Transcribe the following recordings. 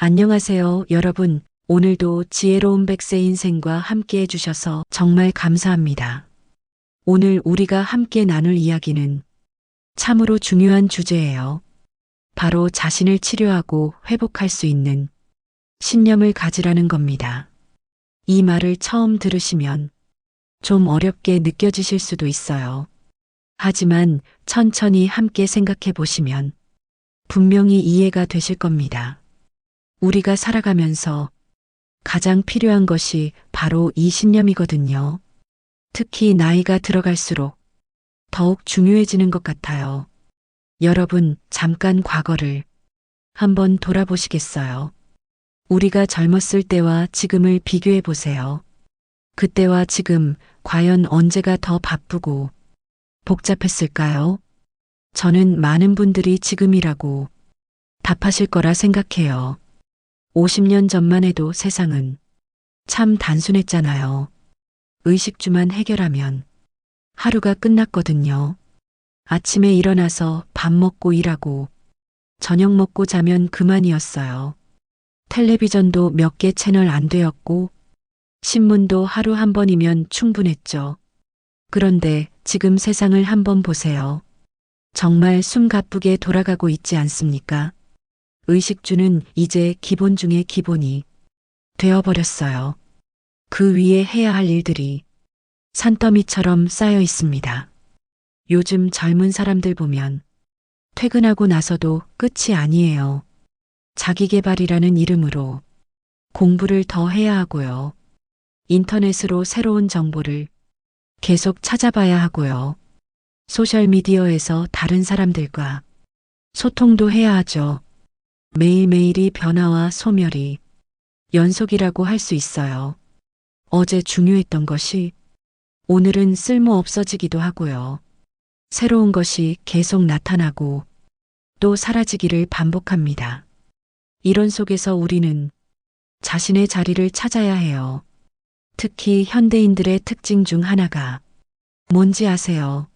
안녕하세요, 여러분. 오늘도 지혜로운 백세 인생과 함께 해주셔서 정말 감사합니다. 오늘 우리가 함께 나눌 이야기는 참으로 중요한 주제예요. 바로 자신을 치료하고 회복할 수 있는 신념을 가지라는 겁니다. 이 말을 처음 들으시면 좀 어렵게 느껴지실 수도 있어요. 하지만 천천히 함께 생각해 보시면 분명히 이해가 되실 겁니다. 우리가 살아가면서 가장 필요한 것이 바로 이 신념이거든요. 특히 나이가 들어갈수록 더욱 중요해지는 것 같아요. 여러분, 잠깐 과거를 한번 돌아보시겠어요? 우리가 젊었을 때와 지금을 비교해 보세요. 그때와 지금 과연 언제가 더 바쁘고 복잡했을까요? 저는 많은 분들이 지금이라고 답하실 거라 생각해요. 50년 전만 해도 세상은 참 단순했잖아요. 의식주만 해결하면 하루가 끝났거든요. 아침에 일어나서 밥 먹고 일하고 저녁 먹고 자면 그만이었어요. 텔레비전도 몇 개 채널 안 되었고 신문도 하루 한 번이면 충분했죠. 그런데 지금 세상을 한번 보세요. 정말 숨가쁘게 돌아가고 있지 않습니까? 의식주는 이제 기본 중의 기본이 되어버렸어요. 그 위에 해야 할 일들이 산더미처럼 쌓여 있습니다. 요즘 젊은 사람들 보면 퇴근하고 나서도 끝이 아니에요. 자기계발이라는 이름으로 공부를 더 해야 하고요. 인터넷으로 새로운 정보를 계속 찾아봐야 하고요. 소셜미디어에서 다른 사람들과 소통도 해야 하죠. 매일매일이 변화와 소멸이 연속이라고 할 수 있어요. 어제 중요했던 것이 오늘은 쓸모 없어지기도 하고요. 새로운 것이 계속 나타나고 또 사라지기를 반복합니다. 이런 속에서 우리는 자신의 자리를 찾아야 해요. 특히 현대인들의 특징 중 하나가 뭔지 아세요?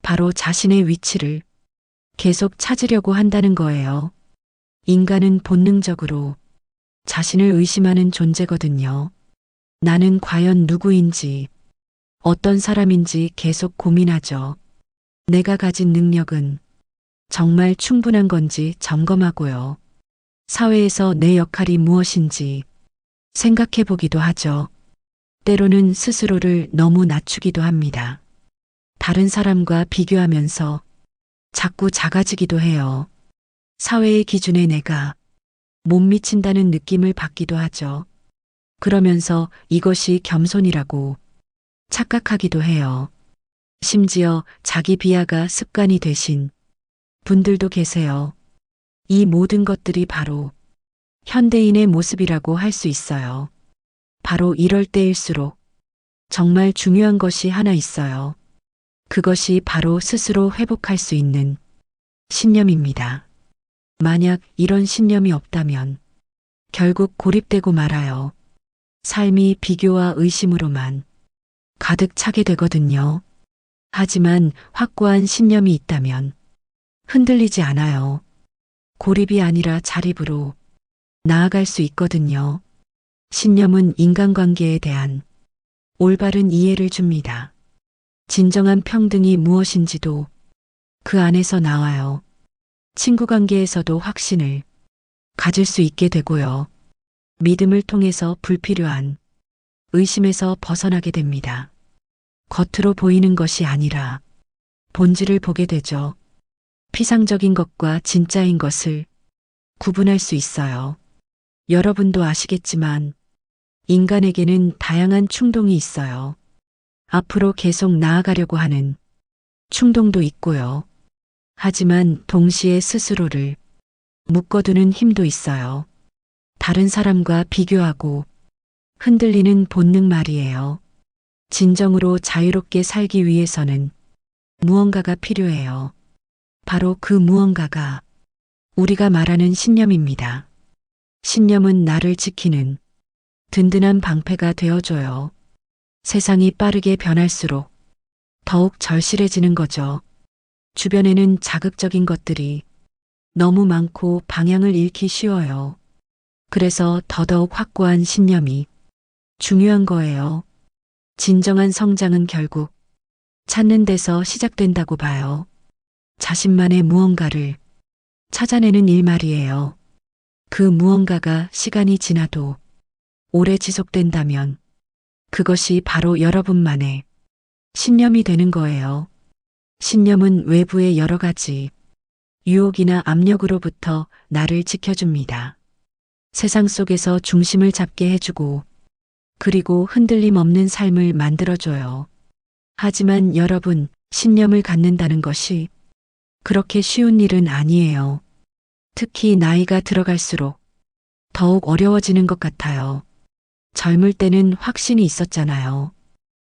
바로 자신의 위치를 계속 찾으려고 한다는 거예요. 인간은 본능적으로 자신을 의심하는 존재거든요. 나는 과연 누구인지, 어떤 사람인지 계속 고민하죠. 내가 가진 능력은 정말 충분한 건지 점검하고요. 사회에서 내 역할이 무엇인지 생각해 보기도 하죠. 때로는 스스로를 너무 낮추기도 합니다. 다른 사람과 비교하면서 자꾸 작아지기도 해요. 사회의 기준에 내가 못 미친다는 느낌을 받기도 하죠. 그러면서 이것이 겸손이라고 착각하기도 해요. 심지어 자기 비하가 습관이 되신 분들도 계세요. 이 모든 것들이 바로 현대인의 모습이라고 할 수 있어요. 바로 이럴 때일수록 정말 중요한 것이 하나 있어요. 그것이 바로 스스로 회복할 수 있는 신념입니다. 만약 이런 신념이 없다면 결국 고립되고 말아요. 삶이 비교와 의심으로만 가득 차게 되거든요. 하지만 확고한 신념이 있다면 흔들리지 않아요. 고립이 아니라 자립으로 나아갈 수 있거든요. 신념은 인간관계에 대한 올바른 이해를 줍니다. 진정한 평등이 무엇인지도 그 안에서 나와요. 친구 관계에서도 확신을 가질 수 있게 되고요. 믿음을 통해서 불필요한 의심에서 벗어나게 됩니다. 겉으로 보이는 것이 아니라 본질을 보게 되죠. 피상적인 것과 진짜인 것을 구분할 수 있어요. 여러분도 아시겠지만 인간에게는 다양한 충동이 있어요. 앞으로 계속 나아가려고 하는 충동도 있고요. 하지만 동시에 스스로를 묶어두는 힘도 있어요. 다른 사람과 비교하고 흔들리는 본능 말이에요. 진정으로 자유롭게 살기 위해서는 무언가가 필요해요. 바로 그 무언가가 우리가 말하는 신념입니다. 신념은 나를 지키는 든든한 방패가 되어줘요. 세상이 빠르게 변할수록 더욱 절실해지는 거죠. 주변에는 자극적인 것들이 너무 많고 방향을 잃기 쉬워요. 그래서 더더욱 확고한 신념이 중요한 거예요. 진정한 성장은 결국 찾는 데서 시작된다고 봐요. 자신만의 무언가를 찾아내는 일 말이에요. 그 무언가가 시간이 지나도 오래 지속된다면 그것이 바로 여러분만의 신념이 되는 거예요. 신념은 외부의 여러 가지 유혹이나 압력으로부터 나를 지켜줍니다. 세상 속에서 중심을 잡게 해주고 그리고 흔들림 없는 삶을 만들어줘요. 하지만 여러분, 신념을 갖는다는 것이 그렇게 쉬운 일은 아니에요. 특히 나이가 들어갈수록 더욱 어려워지는 것 같아요. 젊을 때는 확신이 있었잖아요.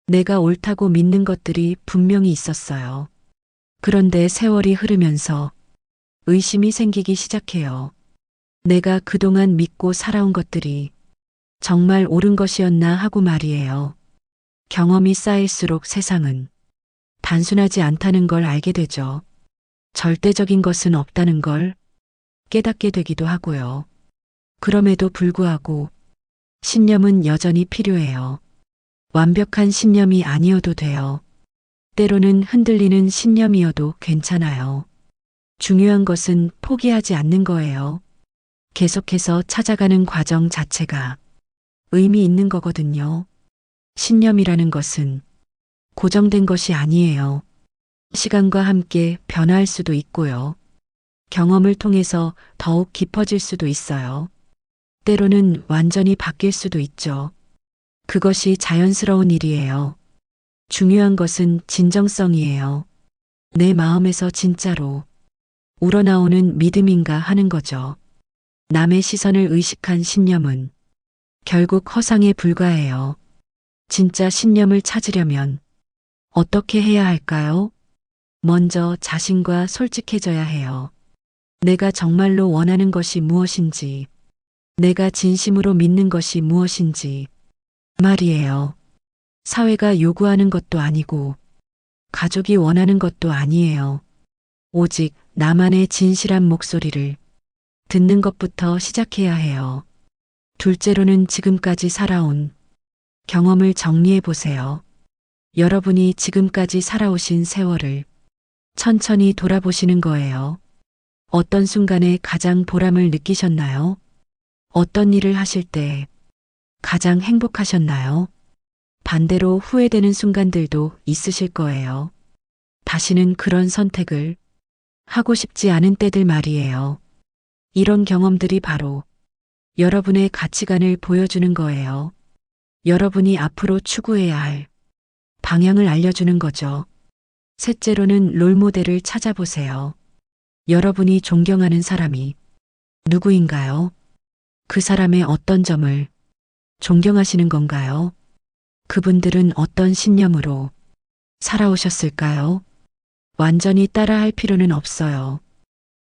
내가 옳다고 믿는 것들이 분명히 있었어요. 그런데 세월이 흐르면서 의심이 생기기 시작해요. 내가 그동안 믿고 살아온 것들이 정말 옳은 것이었나 하고 말이에요. 경험이 쌓일수록 세상은 단순하지 않다는 걸 알게 되죠. 절대적인 것은 없다는 걸 깨닫게 되기도 하고요. 그럼에도 불구하고 신념은 여전히 필요해요. 완벽한 신념이 아니어도 돼요. 때로는 흔들리는 신념이어도 괜찮아요. 중요한 것은 포기하지 않는 거예요. 계속해서 찾아가는 과정 자체가 의미 있는 거거든요. 신념이라는 것은 고정된 것이 아니에요. 시간과 함께 변화할 수도 있고요. 경험을 통해서 더욱 깊어질 수도 있어요. 때로는 완전히 바뀔 수도 있죠. 그것이 자연스러운 일이에요. 중요한 것은 진정성이에요. 내 마음에서 진짜로 우러나오는 믿음인가 하는 거죠. 남의 시선을 의식한 신념은 결국 허상에 불과해요. 진짜 신념을 찾으려면 어떻게 해야 할까요? 먼저 자신과 솔직해져야 해요. 내가 정말로 원하는 것이 무엇인지, 내가 진심으로 믿는 것이 무엇인지 말이에요. 사회가 요구하는 것도 아니고 가족이 원하는 것도 아니에요. 오직 나만의 진실한 목소리를 듣는 것부터 시작해야 해요. 둘째로는 지금까지 살아온 경험을 정리해 보세요. 여러분이 지금까지 살아오신 세월을 천천히 돌아보시는 거예요. 어떤 순간에 가장 보람을 느끼셨나요? 어떤 일을 하실 때 가장 행복하셨나요? 반대로 후회되는 순간들도 있으실 거예요. 다시는 그런 선택을 하고 싶지 않은 때들 말이에요. 이런 경험들이 바로 여러분의 가치관을 보여주는 거예요. 여러분이 앞으로 추구해야 할 방향을 알려주는 거죠. 셋째로는 롤모델을 찾아보세요. 여러분이 존경하는 사람이 누구인가요? 그 사람의 어떤 점을 존경하시는 건가요? 그분들은 어떤 신념으로 살아오셨을까요? 완전히 따라할 필요는 없어요.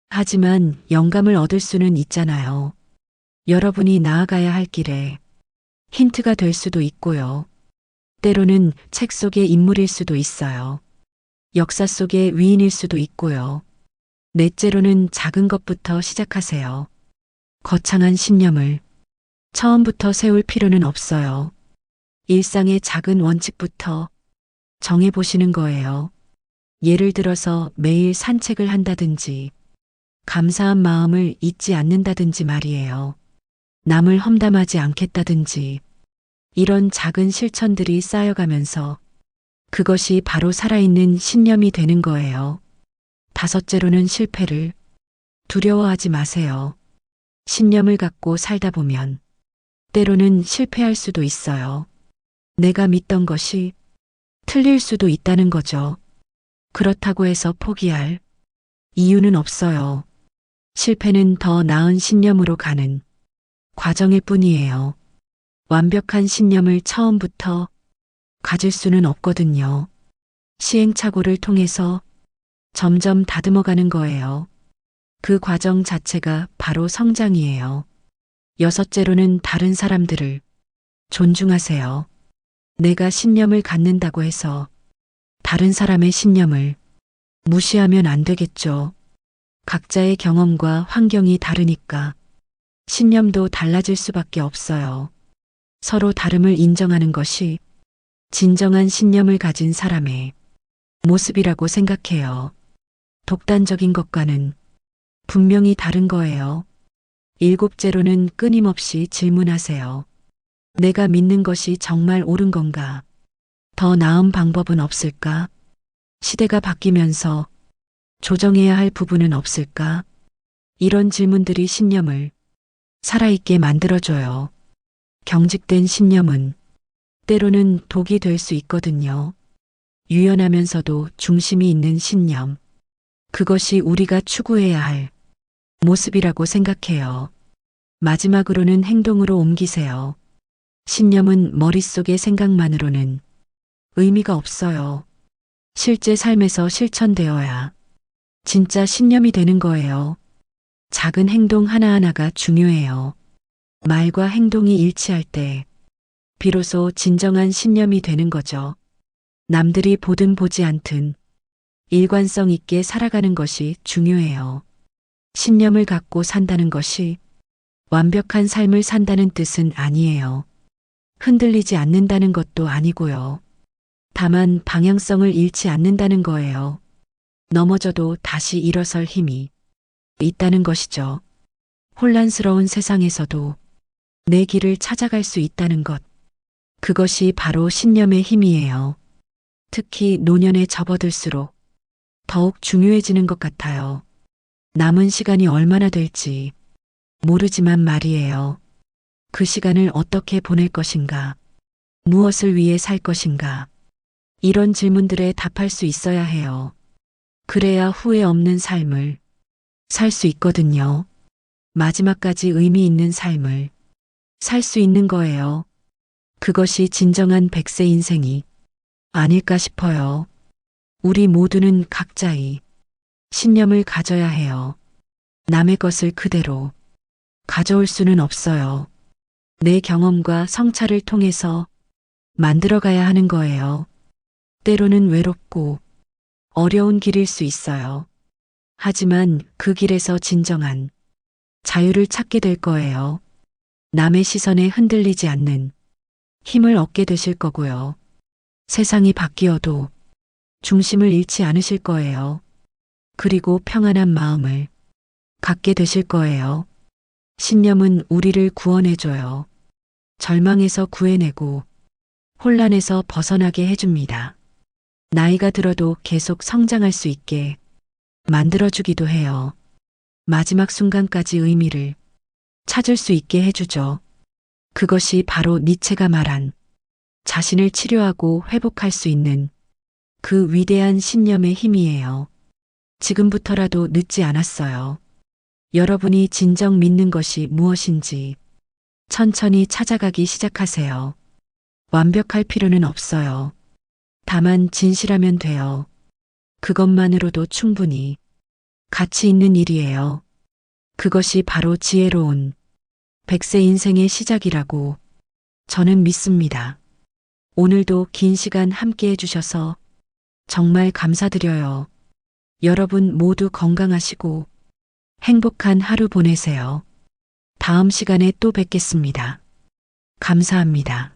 하지만 영감을 얻을 수는 있잖아요. 여러분이 나아가야 할 길에 힌트가 될 수도 있고요. 때로는 책 속의 인물일 수도 있어요. 역사 속의 위인일 수도 있고요. 넷째로는 작은 것부터 시작하세요. 거창한 신념을 처음부터 세울 필요는 없어요. 일상의 작은 원칙부터 정해보시는 거예요. 예를 들어서 매일 산책을 한다든지, 감사한 마음을 잊지 않는다든지 말이에요. 남을 험담하지 않겠다든지, 이런 작은 실천들이 쌓여가면서 그것이 바로 살아있는 신념이 되는 거예요. 다섯째로는 실패를 두려워하지 마세요. 신념을 갖고 살다 보면 때로는 실패할 수도 있어요. 내가 믿던 것이 틀릴 수도 있다는 거죠. 그렇다고 해서 포기할 이유는 없어요. 실패는 더 나은 신념으로 가는 과정일 뿐이에요. 완벽한 신념을 처음부터 가질 수는 없거든요. 시행착오를 통해서 점점 다듬어가는 거예요. 그 과정 자체가 바로 성장이에요. 여섯째로는 다른 사람들을 존중하세요. 내가 신념을 갖는다고 해서 다른 사람의 신념을 무시하면 안 되겠죠. 각자의 경험과 환경이 다르니까 신념도 달라질 수밖에 없어요. 서로 다름을 인정하는 것이 진정한 신념을 가진 사람의 모습이라고 생각해요. 독단적인 것과는 분명히 다른 거예요. 일곱째로는 끊임없이 질문하세요. 내가 믿는 것이 정말 옳은 건가? 더 나은 방법은 없을까? 시대가 바뀌면서 조정해야 할 부분은 없을까? 이런 질문들이 신념을 살아있게 만들어줘요. 경직된 신념은 때로는 독이 될 수 있거든요. 유연하면서도 중심이 있는 신념. 그것이 우리가 추구해야 할 모습이라고 생각해요. 마지막으로는 행동으로 옮기세요. 신념은 머릿속의 생각만으로는 의미가 없어요. 실제 삶에서 실천되어야 진짜 신념이 되는 거예요. 작은 행동 하나하나가 중요해요. 말과 행동이 일치할 때 비로소 진정한 신념이 되는 거죠. 남들이 보든 보지 않든 일관성 있게 살아가는 것이 중요해요. 신념을 갖고 산다는 것이 완벽한 삶을 산다는 뜻은 아니에요. 흔들리지 않는다는 것도 아니고요. 다만 방향성을 잃지 않는다는 거예요. 넘어져도 다시 일어설 힘이 있다는 것이죠. 혼란스러운 세상에서도 내 길을 찾아갈 수 있다는 것. 그것이 바로 신념의 힘이에요. 특히 노년에 접어들수록 더욱 중요해지는 것 같아요. 남은 시간이 얼마나 될지 모르지만 말이에요. 그 시간을 어떻게 보낼 것인가? 무엇을 위해 살 것인가? 이런 질문들에 답할 수 있어야 해요. 그래야 후회 없는 삶을 살 수 있거든요. 마지막까지 의미 있는 삶을 살 수 있는 거예요. 그것이 진정한 100세 인생이 아닐까 싶어요. 우리 모두는 각자의 신념을 가져야 해요. 남의 것을 그대로 가져올 수는 없어요. 내 경험과 성찰을 통해서 만들어가야 하는 거예요. 때로는 외롭고 어려운 길일 수 있어요. 하지만 그 길에서 진정한 자유를 찾게 될 거예요. 남의 시선에 흔들리지 않는 힘을 얻게 되실 거고요. 세상이 바뀌어도 중심을 잃지 않으실 거예요. 그리고 평안한 마음을 갖게 되실 거예요. 신념은 우리를 구원해줘요. 절망에서 구해내고 혼란에서 벗어나게 해줍니다. 나이가 들어도 계속 성장할 수 있게 만들어주기도 해요. 마지막 순간까지 의미를 찾을 수 있게 해주죠. 그것이 바로 니체가 말한 자신을 치료하고 회복할 수 있는 그 위대한 신념의 힘이에요. 지금부터라도 늦지 않았어요. 여러분이 진정 믿는 것이 무엇인지 천천히 찾아가기 시작하세요. 완벽할 필요는 없어요. 다만 진실하면 돼요. 그것만으로도 충분히 가치 있는 일이에요. 그것이 바로 지혜로운 100세 인생의 시작이라고 저는 믿습니다. 오늘도 긴 시간 함께 해주셔서 정말 감사드려요. 여러분 모두 건강하시고 행복한 하루 보내세요. 다음 시간에 또 뵙겠습니다. 감사합니다.